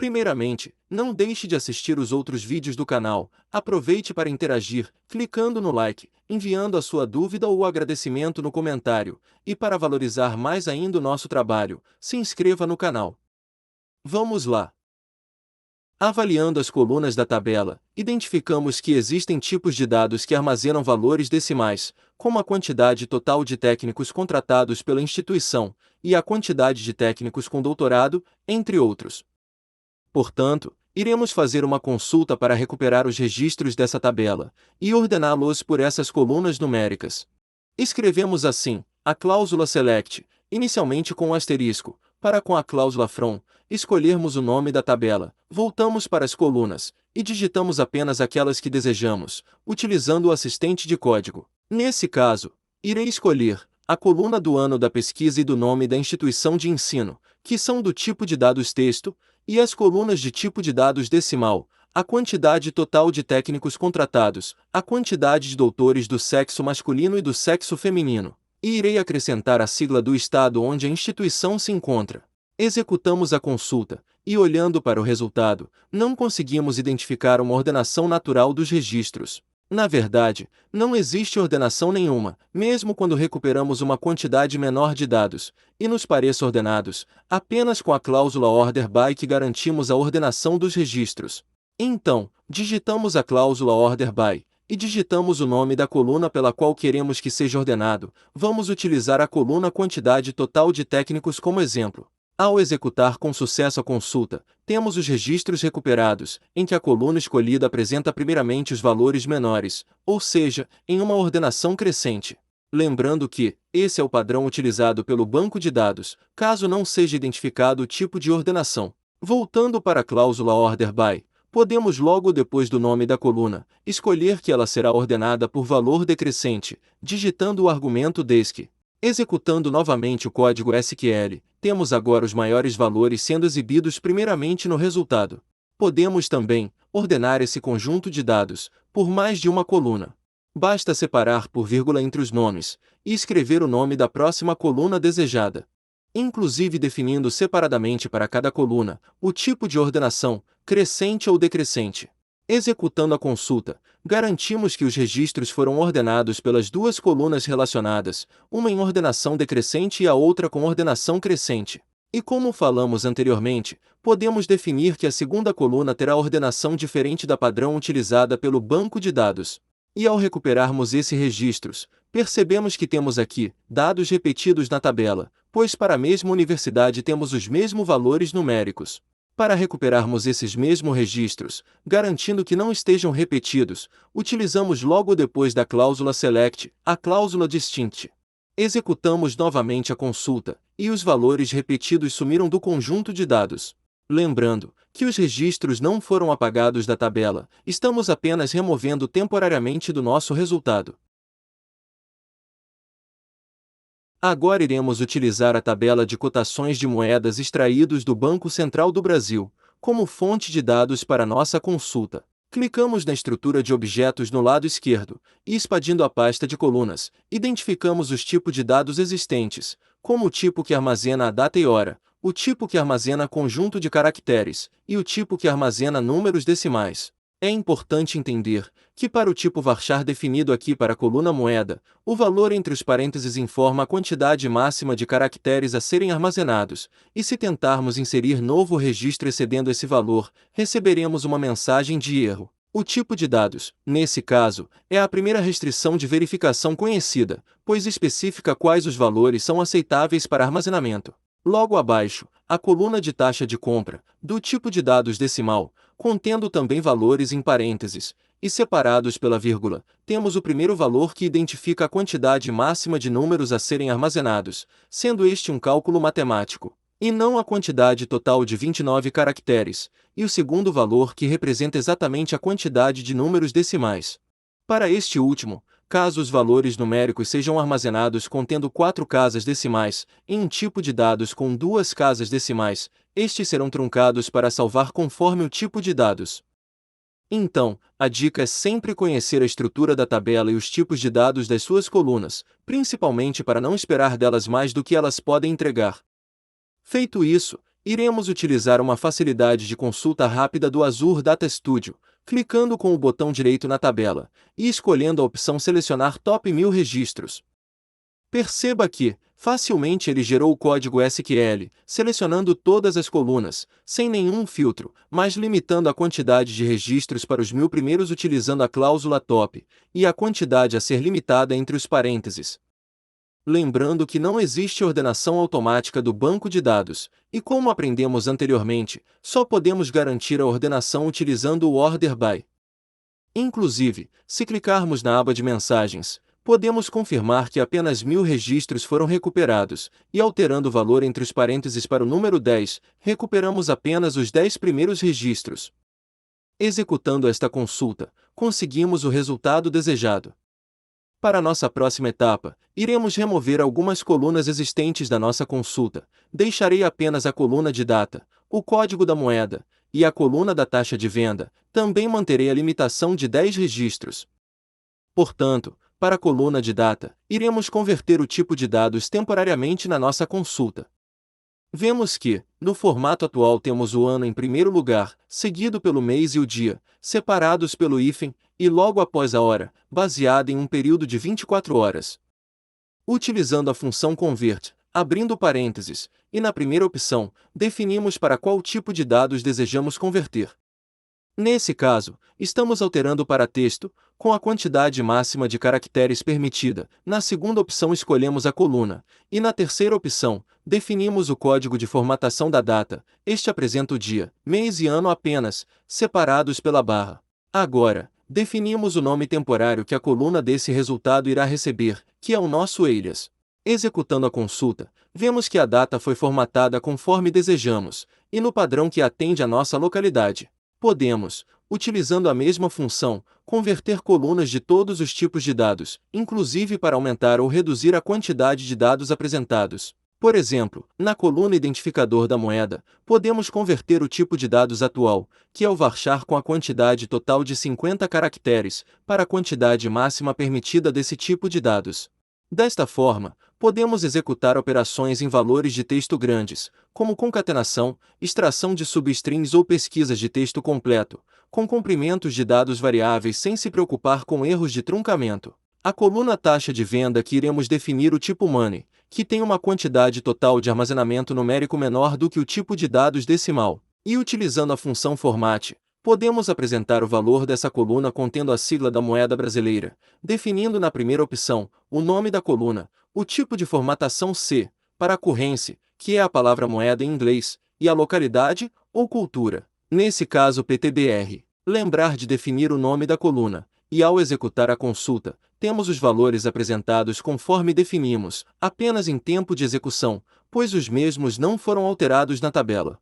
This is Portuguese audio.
Primeiramente, não deixe de assistir os outros vídeos do canal, aproveite para interagir, clicando no like, enviando a sua dúvida ou agradecimento no comentário, e para valorizar mais ainda o nosso trabalho, se inscreva no canal. Vamos lá! Avaliando as colunas da tabela, identificamos que existem tipos de dados que armazenam valores decimais, como a quantidade total de técnicos contratados pela instituição, e a quantidade de técnicos com doutorado, entre outros. Portanto, iremos fazer uma consulta para recuperar os registros dessa tabela, e ordená-los por essas colunas numéricas. Escrevemos assim, a cláusula select, inicialmente com um asterisco, para com a cláusula from, escolhermos o nome da tabela, voltamos para as colunas, e digitamos apenas aquelas que desejamos, utilizando o assistente de código. Nesse caso, irei escolher a coluna do ano da pesquisa e do nome da instituição de ensino, que são do tipo de dados texto, e as colunas de tipo de dados decimal, a quantidade total de técnicos contratados, a quantidade de doutores do sexo masculino e do sexo feminino, e irei acrescentar a sigla do estado onde a instituição se encontra. Executamos a consulta, e olhando para o resultado, não conseguimos identificar uma ordenação natural dos registros. Na verdade, não existe ordenação nenhuma, mesmo quando recuperamos uma quantidade menor de dados, e nos pareça ordenados, apenas com a cláusula order by que garantimos a ordenação dos registros. Então, digitamos a cláusula order by, e digitamos o nome da coluna pela qual queremos que seja ordenado. Vamos utilizar a coluna quantidade total de técnicos como exemplo. Ao executar com sucesso a consulta, temos os registros recuperados, em que a coluna escolhida apresenta primeiramente os valores menores, ou seja, em uma ordenação crescente. Lembrando que, esse é o padrão utilizado pelo banco de dados, caso não seja identificado o tipo de ordenação. Voltando para a cláusula order by, podemos logo depois do nome da coluna, escolher que ela será ordenada por valor decrescente, digitando o argumento desc. Executando novamente o código SQL, temos agora os maiores valores sendo exibidos primeiramente no resultado. Podemos também ordenar esse conjunto de dados por mais de uma coluna. Basta separar por vírgula entre os nomes e escrever o nome da próxima coluna desejada, inclusive definindo separadamente para cada coluna o tipo de ordenação, crescente ou decrescente. Executando a consulta, garantimos que os registros foram ordenados pelas duas colunas relacionadas, uma em ordenação decrescente e a outra com ordenação crescente. E como falamos anteriormente, podemos definir que a segunda coluna terá ordenação diferente da padrão utilizada pelo banco de dados. E ao recuperarmos esses registros, percebemos que temos aqui dados repetidos na tabela, pois para a mesma universidade temos os mesmos valores numéricos. Para recuperarmos esses mesmos registros, garantindo que não estejam repetidos, utilizamos logo depois da cláusula select, a cláusula distinct. Executamos novamente a consulta, e os valores repetidos sumiram do conjunto de dados. Lembrando que os registros não foram apagados da tabela, estamos apenas removendo temporariamente do nosso resultado. Agora iremos utilizar a tabela de cotações de moedas extraídos do Banco Central do Brasil, como fonte de dados para nossa consulta. Clicamos na estrutura de objetos no lado esquerdo, e expandindo a pasta de colunas, identificamos os tipos de dados existentes, como o tipo que armazena a data e hora, o tipo que armazena conjunto de caracteres, e o tipo que armazena números decimais. É importante entender que para o tipo varchar definido aqui para a coluna moeda, o valor entre os parênteses informa a quantidade máxima de caracteres a serem armazenados, e se tentarmos inserir novo registro excedendo esse valor, receberemos uma mensagem de erro. O tipo de dados, nesse caso, é a primeira restrição de verificação conhecida, pois especifica quais os valores são aceitáveis para armazenamento. Logo abaixo, a coluna de taxa de compra, do tipo de dados decimal, contendo também valores em parênteses, e separados pela vírgula, temos o primeiro valor que identifica a quantidade máxima de números a serem armazenados, sendo este um cálculo matemático, e não a quantidade total de 29 caracteres, e o segundo valor que representa exatamente a quantidade de números decimais. Para este último, caso os valores numéricos sejam armazenados contendo 4 casas decimais, em um tipo de dados com 2 casas decimais, estes serão truncados para salvar conforme o tipo de dados. Então, a dica é sempre conhecer a estrutura da tabela e os tipos de dados das suas colunas, principalmente para não esperar delas mais do que elas podem entregar. Feito isso, iremos utilizar uma facilidade de consulta rápida do Azure Data Studio, clicando com o botão direito na tabela e escolhendo a opção Selecionar Top 1000 registros. Perceba que, facilmente ele gerou o código SQL, selecionando todas as colunas, sem nenhum filtro, mas limitando a quantidade de registros para os 1000 primeiros utilizando a cláusula top, e a quantidade a ser limitada entre os parênteses. Lembrando que não existe ordenação automática do banco de dados, e como aprendemos anteriormente, só podemos garantir a ordenação utilizando o Order By. Inclusive, se clicarmos na aba de mensagens, podemos confirmar que apenas 1000 registros foram recuperados, e alterando o valor entre os parênteses para o número 10, recuperamos apenas os 10 primeiros registros. Executando esta consulta, conseguimos o resultado desejado. Para nossa próxima etapa, iremos remover algumas colunas existentes da nossa consulta. Deixarei apenas a coluna de data, o código da moeda, e a coluna da taxa de venda. Também manterei a limitação de 10 registros. Portanto, para a coluna de data, iremos converter o tipo de dados temporariamente na nossa consulta. Vemos que, no formato atual temos o ano em primeiro lugar, seguido pelo mês e o dia, separados pelo hífen, e logo após a hora, baseada em um período de 24 horas. Utilizando a função convert, abrindo parênteses, e na primeira opção, definimos para qual tipo de dados desejamos converter. Nesse caso, estamos alterando para texto, com a quantidade máxima de caracteres permitida. Na segunda opção escolhemos a coluna, e na terceira opção, definimos o código de formatação da data. Este apresenta o dia, mês e ano apenas, separados pela barra. Agora, definimos o nome temporário que a coluna desse resultado irá receber, que é o nosso alias. Executando a consulta, vemos que a data foi formatada conforme desejamos, e no padrão que atende à nossa localidade. Podemos, utilizando a mesma função, converter colunas de todos os tipos de dados, inclusive para aumentar ou reduzir a quantidade de dados apresentados. Por exemplo, na coluna Identificador da moeda, podemos converter o tipo de dados atual, que é o varchar com a quantidade total de 50 caracteres, para a quantidade máxima permitida desse tipo de dados. Desta forma, podemos executar operações em valores de texto grandes, como concatenação, extração de substrings ou pesquisas de texto completo, com comprimentos de dados variáveis sem se preocupar com erros de truncamento. A coluna taxa de venda que iremos definir o tipo money, que tem uma quantidade total de armazenamento numérico menor do que o tipo de dados decimal, e utilizando a função format, podemos apresentar o valor dessa coluna contendo a sigla da moeda brasileira, definindo na primeira opção, o nome da coluna, o tipo de formatação C, para a currency, que é a palavra moeda em inglês, e a localidade, ou cultura, nesse caso PTBR. Lembrar de definir o nome da coluna, e ao executar a consulta, temos os valores apresentados conforme definimos, apenas em tempo de execução, pois os mesmos não foram alterados na tabela.